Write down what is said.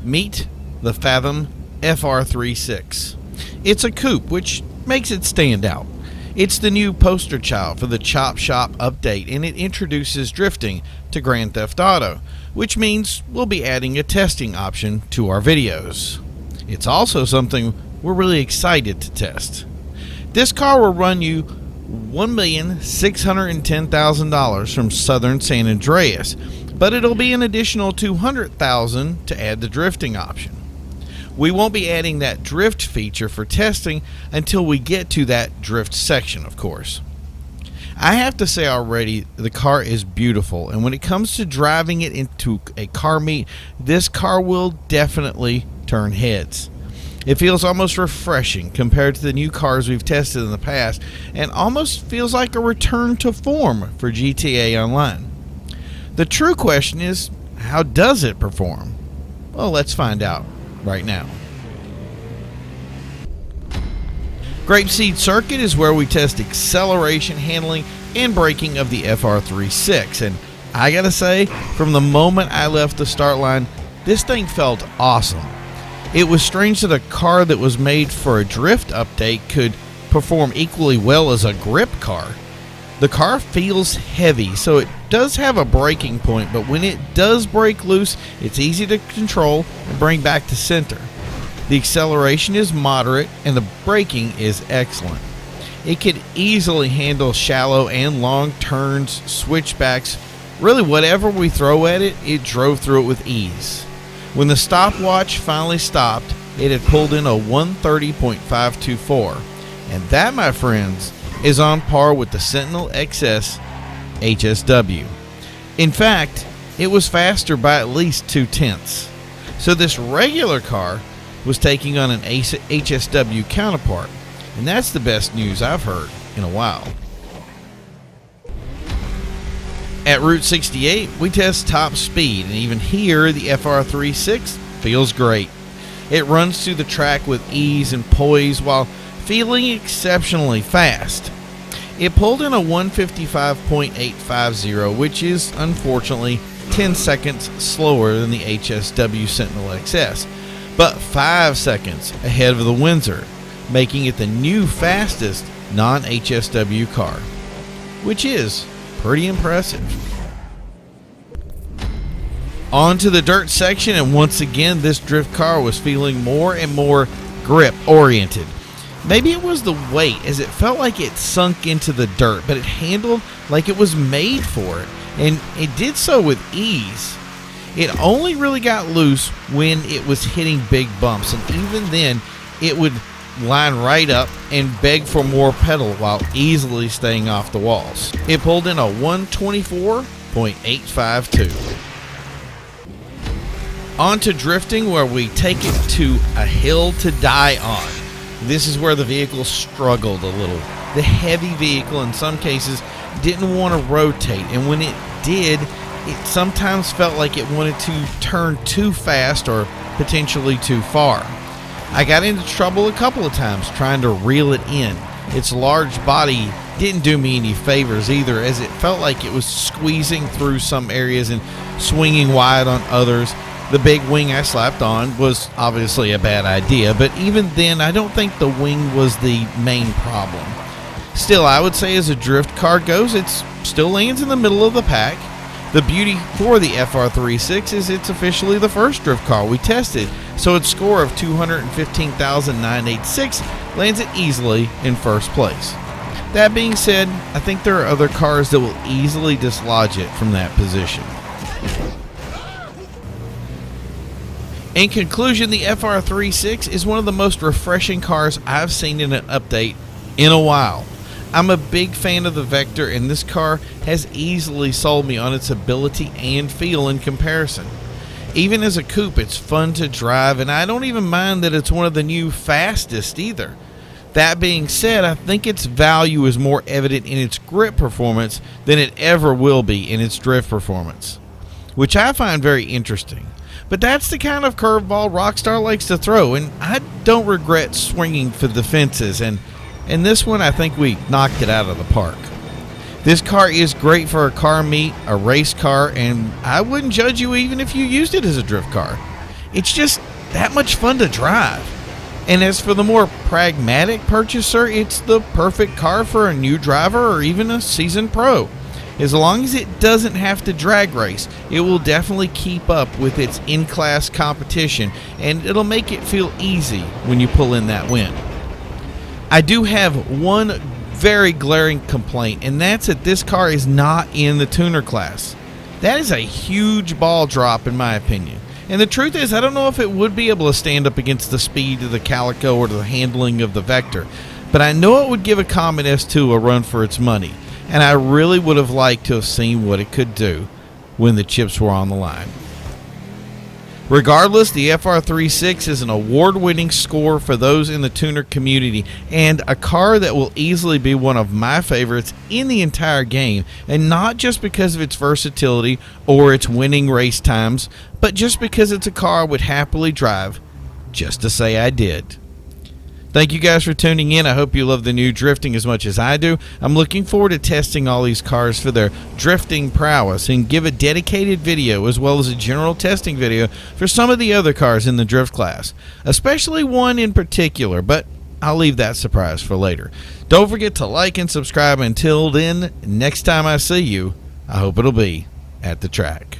Meet the Fathom FR36. It's a coupe, which makes it stand out. It's the new poster child for the Chop Shop update, and it introduces drifting to Grand Theft Auto, which means we'll be adding a testing option to our videos. It's also something we're really excited to test. This car will run you $1,610,000 from Southern San Andreas, but it'll be an additional $200,000 to add the drifting option. We won't be adding that drift feature for testing until we get to that drift section, of course. I have to say already, the car is beautiful, and when it comes to driving it into a car meet, this car will definitely turn heads. It feels almost refreshing compared to the new cars we've tested in the past, and almost feels like a return to form for GTA Online. The true question is, how does it perform? Well, let's find out right now. Grapeseed Circuit is where we test acceleration, handling, and braking of the FR36, and I gotta say, from the moment I left the start line, this thing felt awesome. It was strange that a car that was made for a drift update could perform equally well as a grip car. The car feels heavy, so it does have a braking point, but when it does break loose, it's easy to control and bring back to center. The acceleration is moderate and the braking is excellent. It could easily handle shallow and long turns, switchbacks, really whatever we throw at it, it drove through it with ease. When the stopwatch finally stopped, it had pulled in a 130.524, and that, my friends, is on par with the Sentinel XS HSW. In fact, it was faster by at least 0.2. So this regular car was taking on an HSW counterpart, and that's the best news I've heard in a while. At Route 68, we test top speed, and even here the FR36 feels great. It runs through the track with ease and poise while feeling exceptionally fast. It pulled in a 155.850, which is unfortunately 10 seconds slower than the HSW Sentinel XS, but 5 seconds ahead of the Windsor, making it the new fastest non-HSW car, which is pretty impressive. On to the dirt section, and once again this drift car was feeling more and more grip oriented. Maybe it was the weight, as it felt like it sunk into the dirt, but it handled like it was made for it, and it did so with ease. It only really got loose when it was hitting big bumps, and even then it would line right up and beg for more pedal while easily staying off the walls. It pulled in a 124.852. On to drifting, where we take it to a hill to die on. This is where the vehicle struggled a little. The heavy vehicle in some cases didn't want to rotate, and when it did, it sometimes felt like it wanted to turn too fast or potentially too far. I got into trouble a couple of times trying to reel it in. Its large body didn't do me any favors either, as it felt like it was squeezing through some areas and swinging wide on others. The big wing I slapped on was obviously a bad idea, but even then I don't think the wing was the main problem. Still, I would say as a drift car goes, it still lands in the middle of the pack. The beauty for the FR36 is it's officially the first drift car we tested, so its score of 215,986 lands it easily in first place. That being said, I think there are other cars that will easily dislodge it from that position. In conclusion, the FR36 is one of the most refreshing cars I've seen in an update in a while. I'm a big fan of the Vector, and this car has easily sold me on its ability and feel in comparison. Even as a coupe, it's fun to drive, and I don't even mind that it's one of the new fastest either. That being said, I think its value is more evident in its grip performance than it ever will be in its drift performance, which I find very interesting. But that's the kind of curveball Rockstar likes to throw, and I don't regret swinging for the fences, and in this one I think we knocked it out of the park. This car is great for a car meet, a race car, and I wouldn't judge you even if you used it as a drift car. It's just that much fun to drive. And as for the more pragmatic purchaser, it's the perfect car for a new driver or even a seasoned pro. As long as it doesn't have to drag race, it will definitely keep up with its in-class competition, and it'll make it feel easy when you pull in that win. I do have one very glaring complaint, and that's that this car is not in the tuner class. That is a huge ball drop in my opinion. And the truth is, I don't know if it would be able to stand up against the speed of the Calico or the handling of the Vector, but I know it would give a Comet S2 a run for its money, and I really would have liked to have seen what it could do when the chips were on the line. Regardless, the FR36 is an award-winning score for those in the tuner community, and a car that will easily be one of my favorites in the entire game, and not just because of its versatility or its winning race times, but just because it's a car I would happily drive just to say I did. Thank you guys for tuning in. I hope you love the new drifting as much as I do. I'm looking forward to testing all these cars for their drifting prowess and give a dedicated video as well as a general testing video for some of the other cars in the drift class, especially one in particular, but I'll leave that surprise for later. Don't forget to like and subscribe. Until then, next time I see you, I hope it'll be at the track.